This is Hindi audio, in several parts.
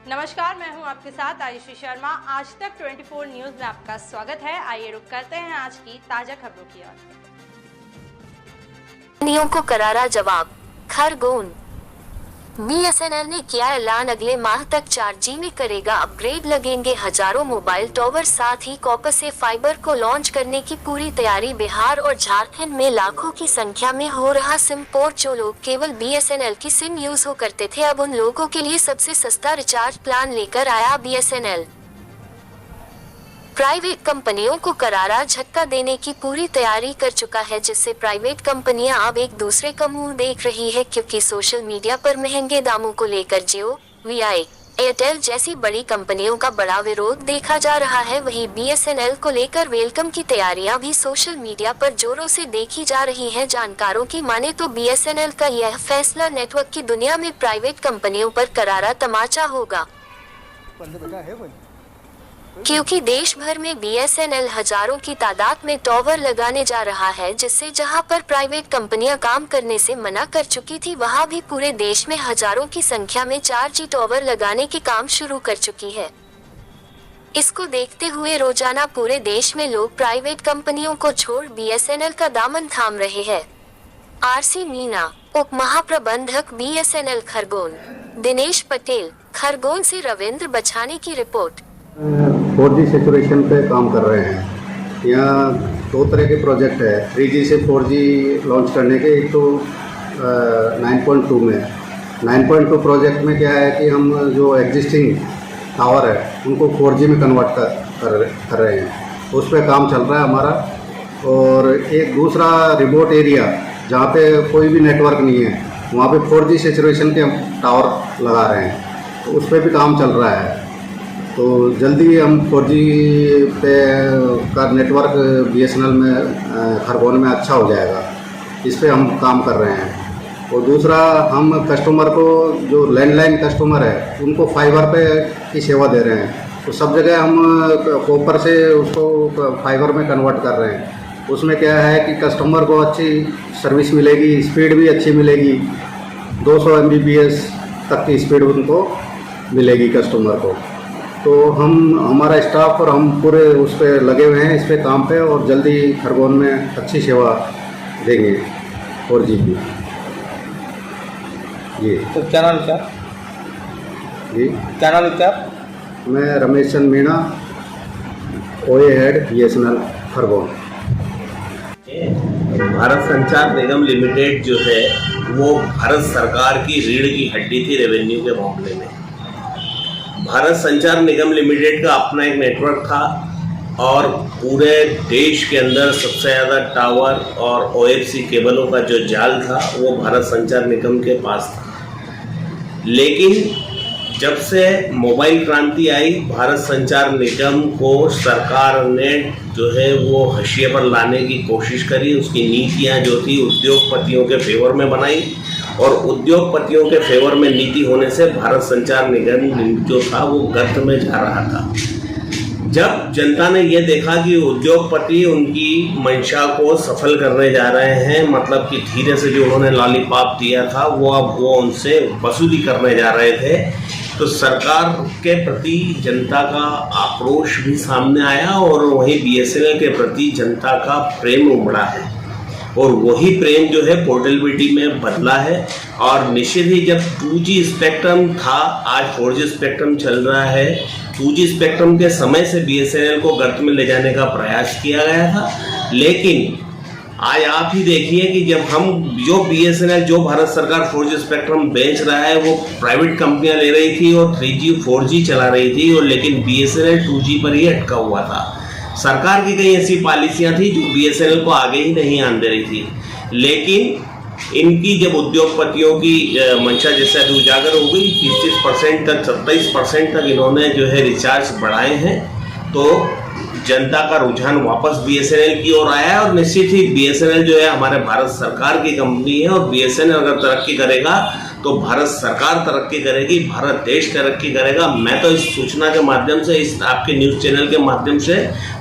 नमस्कार, मैं हूं आपके साथ आयुषी शर्मा। आज तक 24 न्यूज में आपका स्वागत है। आइए रुक करते हैं आज की ताजा खबरों की ओर। कंपनियों को करारा जवाब। खरगोन BSNL ने किया ऐलान, अगले माह तक 4G में करेगा अपग्रेड, लगेंगे हजारों मोबाइल टॉवर, साथ ही कॉपर से फाइबर को लॉन्च करने की पूरी तैयारी। बिहार और झारखंड में लाखों की संख्या में हो रहा सिम पोर्ट। जो लोग केवल BSNL की सिम यूज हो करते थे, अब उन लोगों के लिए सबसे सस्ता रिचार्ज प्लान लेकर आया BSNL। प्राइवेट कंपनियों को करारा झटका देने की पूरी तैयारी कर चुका है, जिससे प्राइवेट कंपनियां अब एक दूसरे का मुंह देख रही है, क्योंकि सोशल मीडिया पर महंगे दामों को लेकर जियो, VI, एयरटेल जैसी बड़ी कंपनियों का बड़ा विरोध देखा जा रहा है। वहीं BSNL को लेकर वेलकम की तैयारियां भी सोशल मीडिया पर जोरों से देखी जा रही हैं। जानकारों की माने तो BSNL का यह फैसला नेटवर्क की दुनिया में प्राइवेट कंपनियों पर करारा तमाचा होगा, क्योंकि देश भर में BSNL हजारों की तादाद में टॉवर लगाने जा रहा है, जिससे जहां पर प्राइवेट कंपनियां काम करने से मना कर चुकी थी, वहां भी पूरे देश में हजारों की संख्या में 4G टॉवर लगाने की काम शुरू कर चुकी है। इसको देखते हुए रोजाना पूरे देश में लोग प्राइवेट कंपनियों को छोड़ BSNL का दामन थाम रहे हैं। RC मीना, उप महाप्रबंधक BSNL खरगोन। दिनेश पटेल, खरगोन से रविंद्र बछानी की रिपोर्ट। 4G सेचुरेशन पे काम कर रहे हैं। यहाँ दो तरह के प्रोजेक्ट है 3G से 4G लॉन्च करने के। एक तो 9.2 में 9.2 प्रोजेक्ट में क्या है कि हम जो एग्जिस्टिंग टावर है उनको 4G में कन्वर्ट कर रहे हैं, उस पर काम चल रहा है हमारा। और एक दूसरा रिमोट एरिया जहाँ पे कोई भी नेटवर्क नहीं है, वहाँ पे 4G सेचुरेशन के हम टावर लगा रहे हैं, तो उस पर भी काम चल रहा है। तो जल्दी हम 4G पे का नेटवर्क BSNL में खरगोन में अच्छा हो जाएगा, इस पे हम काम कर रहे हैं। और दूसरा, हम कस्टमर को जो लैंडलाइन कस्टमर है उनको फाइबर पे की सेवा दे रहे हैं। तो सब जगह हम कॉपर से उसको फाइबर में कन्वर्ट कर रहे हैं। उसमें क्या है कि कस्टमर को अच्छी सर्विस मिलेगी, स्पीड भी अच्छी मिलेगी, 200 Mbps तक की स्पीड उनको मिलेगी कस्टमर को। तो हमारा स्टाफ और हम पूरे उस पर लगे हुए हैं, इस पे काम पे, और जल्दी खरगोन में अच्छी सेवा देंगे 4G की। जी, तो क्या नाम है? जी, क्या नाम है? मैं Ramesh Chand Meena, OA head BSNL Khargone. Bharat Sanchar Nigam limited जो है वो भारत सरकार की रीढ़ की हड्डी थी रेवेन्यू के मामले में। भारत संचार निगम लिमिटेड का अपना एक नेटवर्क था और पूरे देश के अंदर सबसे ज़्यादा टावर और OFC केबलों का जो जाल था वो भारत संचार निगम के पास था। लेकिन जब से मोबाइल क्रांति आई, भारत संचार निगम को सरकार ने जो है वो हाशिए पर लाने की कोशिश करी। उसकी नीतियां जो थी उद्योगपतियों के फेवर में बनाई, और उद्योगपतियों के फेवर में नीति होने से भारत संचार निगम जो था वो गर्त में जा रहा था। जब जनता ने ये देखा कि उद्योगपति उनकी मंशा को सफल करने जा रहे हैं, मतलब कि धीरे से जो उन्होंने लॉलीपॉप दिया था वो अब वो उनसे वसूली करने जा रहे थे, तो सरकार के प्रति जनता का आक्रोश भी सामने आया और वहीं BSNL के प्रति जनता का प्रेम उमड़ा है। और वही प्रेम जो है पोर्टेबिलिटी में बदला है। और निश्चित ही जब 2G स्पेक्ट्रम था, आज 4G स्पेक्ट्रम चल रहा है। 2G स्पेक्ट्रम के समय से BSNL को गर्त में ले जाने का प्रयास किया गया था, लेकिन आज आप ही देखिए कि जब हम जो BSNL जो भारत सरकार 4G स्पेक्ट्रम बेच रहा है वो प्राइवेट कंपनियां ले रही थी और 3G 4G चला रही थी, और लेकिन BSNL 2G पर ही अटका हुआ था। सरकार की कई ऐसी पॉलिसियां थी जो BSNL को आगे ही नहीं आने दे रही थी, लेकिन इनकी जब उद्योगपतियों की मंशा जैसे अभी उजागर हो गई, 30% तक 27% तक इन्होंने जो है रिचार्ज बढ़ाए हैं, तो जनता का रुझान वापस BSNL की ओर आया है। और निश्चित ही BSNL जो है हमारे भारत सरकार की कंपनी है, और BSNL अगर तरक्की करेगा तो भारत सरकार तरक्की करेगी, भारत देश तरक्की करेगा। मैं तो इस सूचना के माध्यम से, इस आपके न्यूज़ चैनल के माध्यम से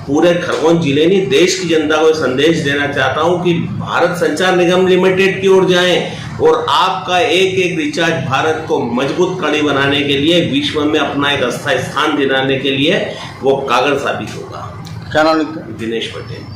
पूरे खरगोन जिले नहीं देश की जनता को संदेश देना चाहता हूं कि भारत संचार निगम लिमिटेड की ओर जाएं और आपका एक एक रिचार्ज भारत को मजबूत कड़ी बनाने के लिए, विश्व में अपना एक अस्थायी स्थान दिलाने के लिए वो कागज साबित होगा। क्या नाम लिखते हैं? दिनेश पटेल।